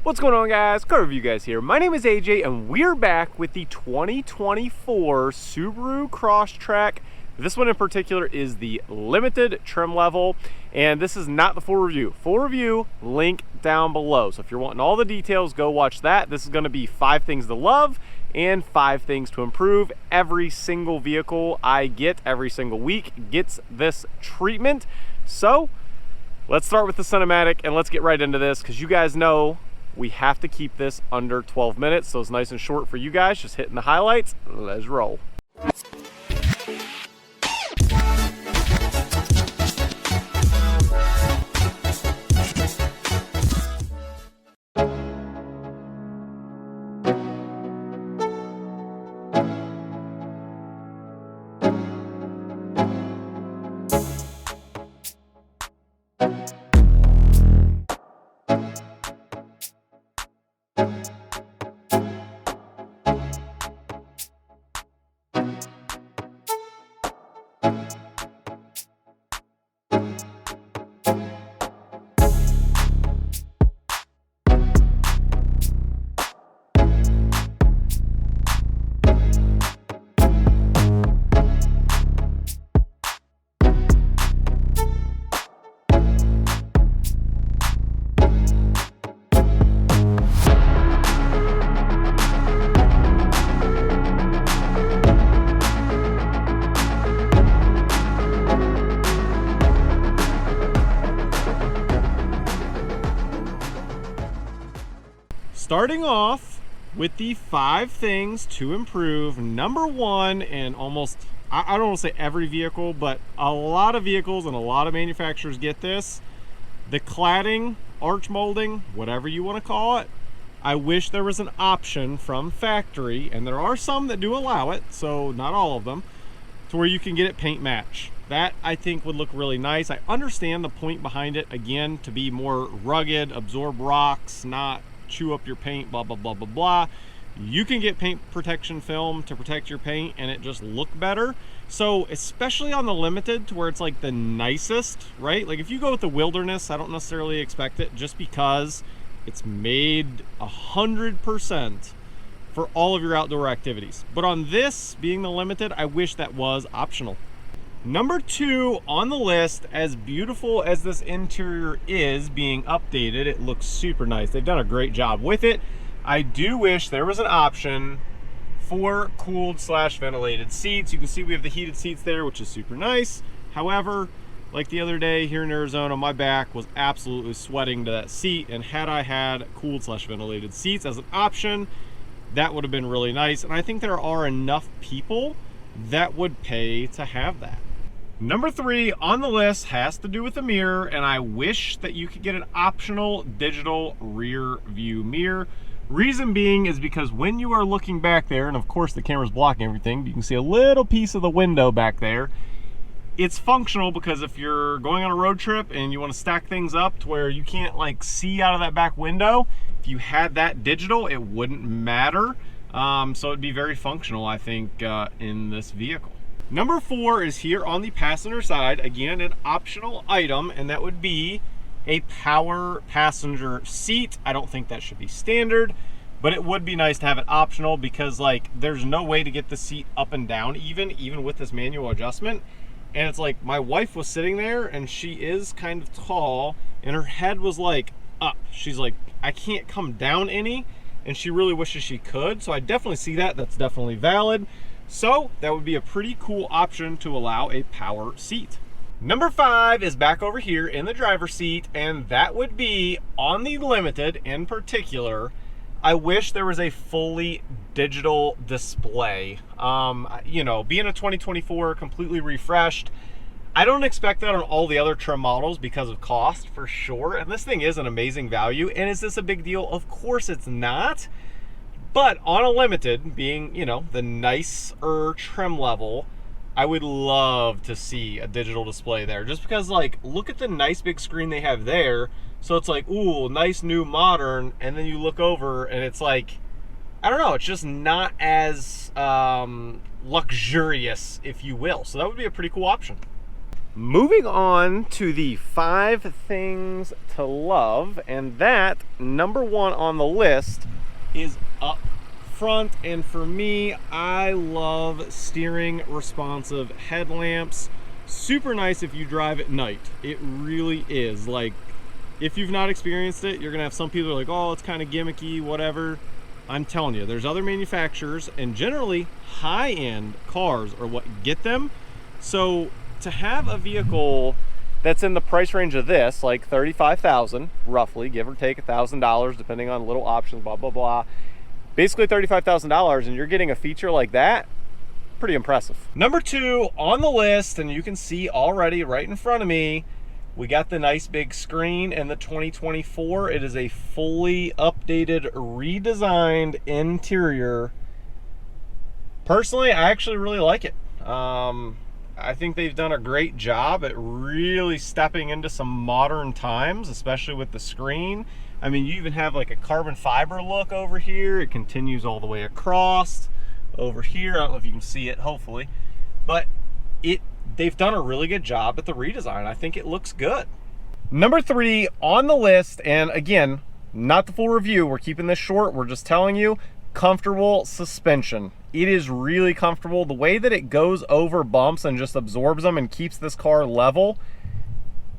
What's going on, guys? Car Review Guys here. My name is AJ and we're back with the 2024 Subaru Crosstrek. This one in particular is the limited trim level, and this is not the full review. Full review, link down below. So if you're wanting all the details, go watch that. This is going to be 5 things to love and 5 things to improve. Every single vehicle I get every single week gets this treatment. So let's start with the cinematic and let's get right into this, because you guys know we have to keep this under 12 minutes, so it's nice and short for you guys. Just hitting the highlights. Let's roll. Starting off with the 5 things to improve. Number 1, and almost, I don't want to say every vehicle, but a lot of vehicles and a lot of manufacturers get this. The cladding, arch molding, whatever you want to call it. I wish there was an option from factory, and there are some that do allow it, so not all of them, to where you can get it paint match. That I think would look really nice. I understand the point behind it, again, to be more rugged, absorb rocks, not chew up your paint, blah blah blah blah blah. You can get paint protection film to protect your paint and it just look better. So especially on the limited, to where it's like the nicest, right? Like if you go with the Wilderness, I don't necessarily expect it, just because it's made 100% for all of your outdoor activities. But on this being the limited, I wish that was optional. Number 2 on the list, as beautiful as this interior is being updated, it looks super nice. They've done a great job with it. I do wish there was an option for cooled / ventilated seats. You can see we have the heated seats there, which is super nice. However, like the other day here in Arizona, my back was absolutely sweating to that seat, and had I had cooled / ventilated seats as an option, that would have been really nice. And I think there are enough people that would pay to have that. Number 3 on the list has to do with the mirror, and I wish that you could get an optional digital rear view mirror. Reason being is because when you are looking back there, and of course the camera's blocking everything, you can see a little piece of the window back there. It's functional because if you're going on a road trip and you want to stack things up to where you can't like see out of that back window, if you had that digital, it wouldn't matter. So it'd be very functional, I think, in this vehicle. Number 4 is here on the passenger side. Again, an optional item, and that would be a power passenger seat. I don't think that should be standard, but it would be nice to have it optional, because like there's no way to get the seat up and down even with this manual adjustment. And it's like, my wife was sitting there and she is kind of tall and her head was like up. She's like, I can't come down any, and she really wishes she could. So I definitely see that. That's definitely valid. So that would be a pretty cool option to allow a power seat. Number 5 is back over here in the driver's seat, and that would be on the limited in particular. I wish there was a fully digital display. You know, being a 2024 completely refreshed, I don't expect that on all the other trim models because of cost, for sure. And this thing is an amazing value. And is this a big deal? Of course it's not. But on a limited, being, you know, the nicer trim level, I would love to see a digital display there. Just because, like, look at the nice big screen they have there. So it's like, ooh, nice, new, modern. And then you look over and it's like, I don't know, it's just not as luxurious, if you will. So that would be a pretty cool option. Moving on to the 5 things to love, and that number 1 on the list is up front. And for me, I love steering responsive headlamps. Super nice if you drive at night. It really is. Like, if you've not experienced it, you're gonna have some people who are like, oh, it's kind of gimmicky, whatever. I'm telling you, there's other manufacturers, and generally high-end cars are what get them. So to have a vehicle that's in the price range of this, like $35,000 roughly, give or take $1,000 depending on little options, blah blah blah, basically $35,000, and you're getting a feature like that, pretty impressive. Number 2 on the list, and you can see already right in front of me, we got the nice big screen in the 2024. It is a fully updated, redesigned interior. Personally, I actually really like it. I think they've done a great job at really stepping into some modern times, especially with the screen. I mean, you even have like a carbon fiber look over here. It continues all the way across over here. I don't know if you can see it, hopefully, but they've done a really good job at the redesign. I think it looks good. Number 3 on the list, and again, not the full review, we're keeping this short, we're just telling you, comfortable suspension. It is really comfortable. The way that it goes over bumps and just absorbs them and keeps this car level,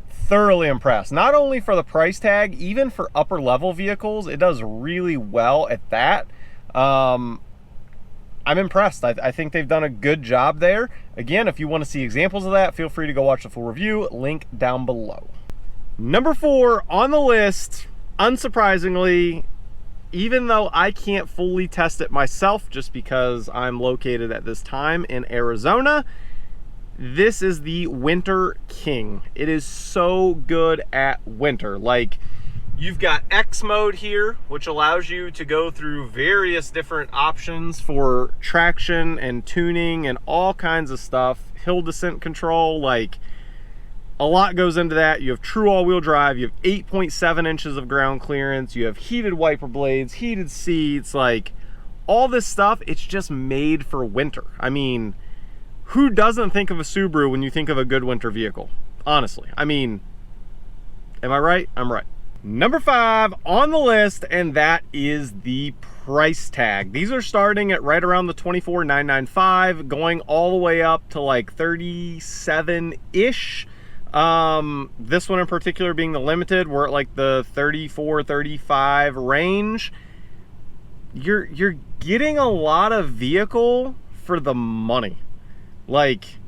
thoroughly impressed. Not only for the price tag, even for upper level vehicles, it does really well at that. I'm impressed. I think they've done a good job there. Again, if you want to see examples of that, feel free to go watch the full review, link down below. Number 4 on the list, unsurprisingly, even though I can't fully test it myself just because I'm located at this time in Arizona, this is the Winter King. It is so good at winter. Like, you've got X mode here, which allows you to go through various different options for traction and tuning and all kinds of stuff. Hill descent control, like, a lot goes into that. You have true all-wheel drive. You have 8.7 inches of ground clearance. You have heated wiper blades, heated seats, like, all this stuff. It's just made for winter. I mean, who doesn't think of a Subaru when you think of a good winter vehicle? Honestly, I mean, am I right? I'm right. Number 5 on the list, and that is the price tag. These are starting at right around the $24,995, going all the way up to like $37-ish. This one in particular being the limited, we're at like the 34, 35 range. You're getting a lot of vehicle for the money. Like,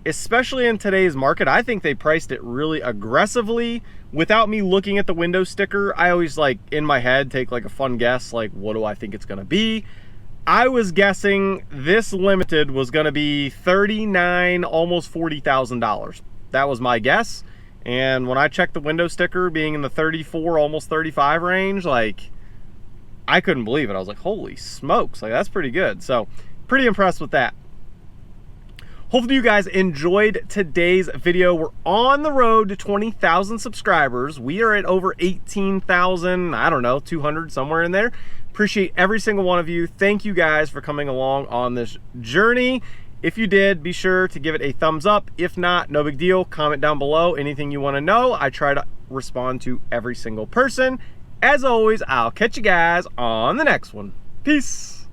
especially in today's market, I think they priced it really aggressively. Without me looking at the window sticker, I always, like, in my head take like a fun guess, like, what do I think it's gonna be? I was guessing this limited was gonna be $39,000, almost $40,000. That was my guess. And when I checked the window sticker being in the 34, almost 35 range, like, I couldn't believe it. I was like, holy smokes, like, that's pretty good. So pretty impressed with that. Hopefully you guys enjoyed today's video. We're on the road to 20,000 subscribers. We are at over 18,000, I don't know, 200, somewhere in there. Appreciate every single one of you. Thank you guys for coming along on this journey. If you did, be sure to give it a thumbs up. If not, no big deal. Comment down below anything you want to know. I try to respond to every single person. As always, I'll catch you guys on the next one. Peace.